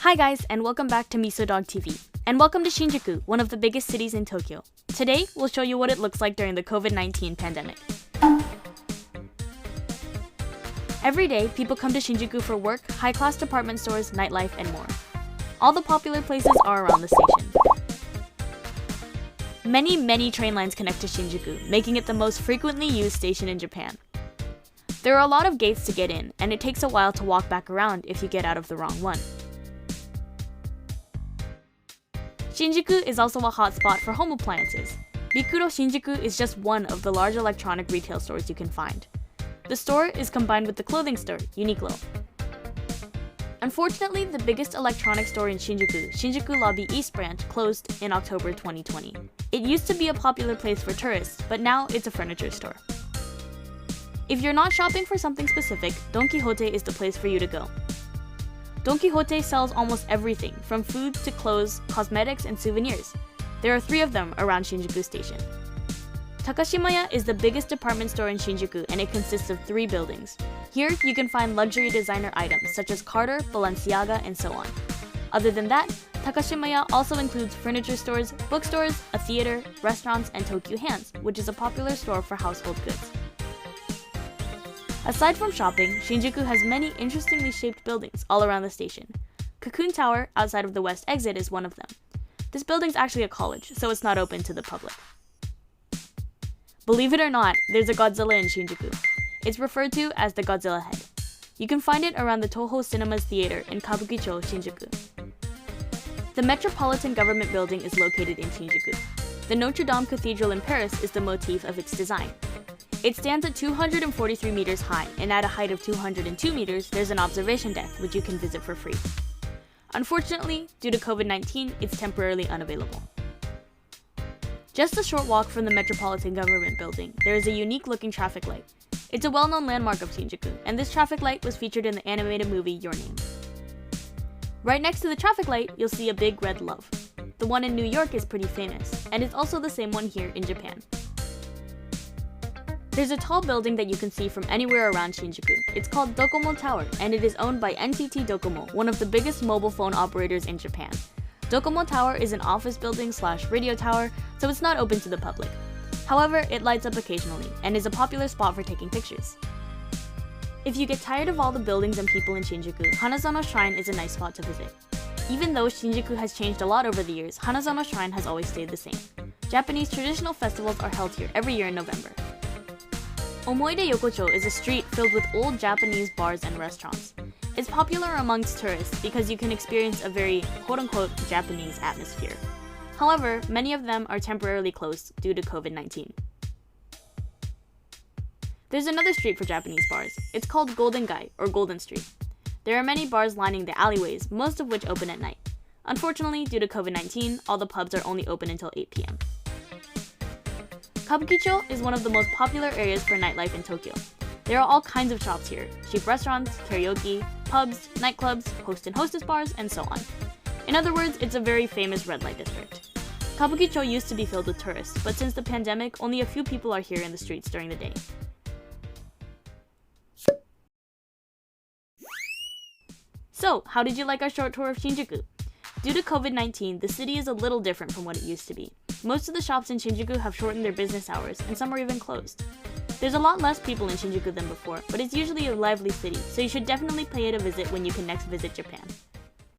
Hi guys, and welcome back to MisoDog TV. And welcome to Shinjuku, one of the biggest cities in Tokyo. Today, we'll show you what it looks like during the COVID-19 pandemic. Every day, people come to Shinjuku for work, high-class department stores, nightlife, and more. All the popular places are around the station. Many train lines connect to Shinjuku, making it the most frequently used station in Japan. There are a lot of gates to get in, and it takes a while to walk back around if you get out of the wrong one. Shinjuku is also a hotspot for home appliances. Bikuro Shinjuku is just one of the large electronic retail stores you can find. The store is combined with the clothing store, Uniqlo. Unfortunately, the biggest electronics store in Shinjuku, Shinjuku Lobby East Branch, closed in October 2020. It used to be a popular place for tourists, but now it's a furniture store. If you're not shopping for something specific, Don Quijote is the place for you to go. Don Quijote sells almost everything, from food to clothes, cosmetics, and souvenirs. There are 3 of them around Shinjuku Station. Takashimaya is the biggest department store in Shinjuku, and it consists of 3 buildings. Here, you can find luxury designer items such as Carter, Balenciaga, and so on. Other than that, Takashimaya also includes furniture stores, bookstores, a theater, restaurants, and Tokyu Hands, which is a popular store for household goods. Aside from shopping, Shinjuku has many interestingly shaped buildings all around the station. Cocoon Tower, outside of the west exit, is one of them. This building's actually a college, so it's not open to the public. Believe it or not, there's a Godzilla in Shinjuku. It's referred to as the Godzilla head. You can find it around the Toho Cinemas Theater in Kabukicho, Shinjuku. The Metropolitan government building is located in Shinjuku. The Notre Dame Cathedral in Paris is the motif of its design. It stands at 243 meters high, and at a height of 202 meters, there's an observation deck which you can visit for free. Unfortunately, due to COVID-19, it's temporarily unavailable. Just a short walk from the Metropolitan Government Building, there is a unique-looking traffic light. It's a well-known landmark of Shinjuku, and this traffic light was featured in the animated movie Your Name. Right next to the traffic light, you'll see a big red love. The one in New York is pretty famous, and it's also the same one here in Japan. There's a tall building that you can see from anywhere around Shinjuku. It's called Dokomo Tower, and it is owned by NTT Docomo, one of the biggest mobile phone operators in Japan. Dokomo Tower is an office building / radio tower, so it's not open to the public. However, it lights up occasionally, and is a popular spot for taking pictures. If you get tired of all the buildings and people in Shinjuku, Hanazano Shrine is a nice spot to visit. Even though Shinjuku has changed a lot over the years, Hanazano Shrine has always stayed the same. Japanese traditional festivals are held here every year in November. Omoide Yokocho is a street filled with old Japanese bars and restaurants. It's popular amongst tourists because you can experience a very quote-unquote Japanese atmosphere. However, many of them are temporarily closed due to COVID-19. There's another street for Japanese bars. It's called Golden Gai, or Golden Street. There are many bars lining the alleyways, most of which open at night. Unfortunately, due to COVID-19, all the pubs are only open until 8 p.m. Kabukicho is one of the most popular areas for nightlife in Tokyo. There are all kinds of shops here: cheap restaurants, karaoke, pubs, nightclubs, host and hostess bars, and so on. In other words, it's a very famous red light district. Kabukicho used to be filled with tourists, but since the pandemic, only a few people are here in the streets during the day. So, how did you like our short tour of Shinjuku? Due to COVID-19, the city is a little different from what it used to be. Most of the shops in Shinjuku have shortened their business hours, and some are even closed. There's a lot less people in Shinjuku than before, but it's usually a lively city, so you should definitely pay it a visit when you can next visit Japan.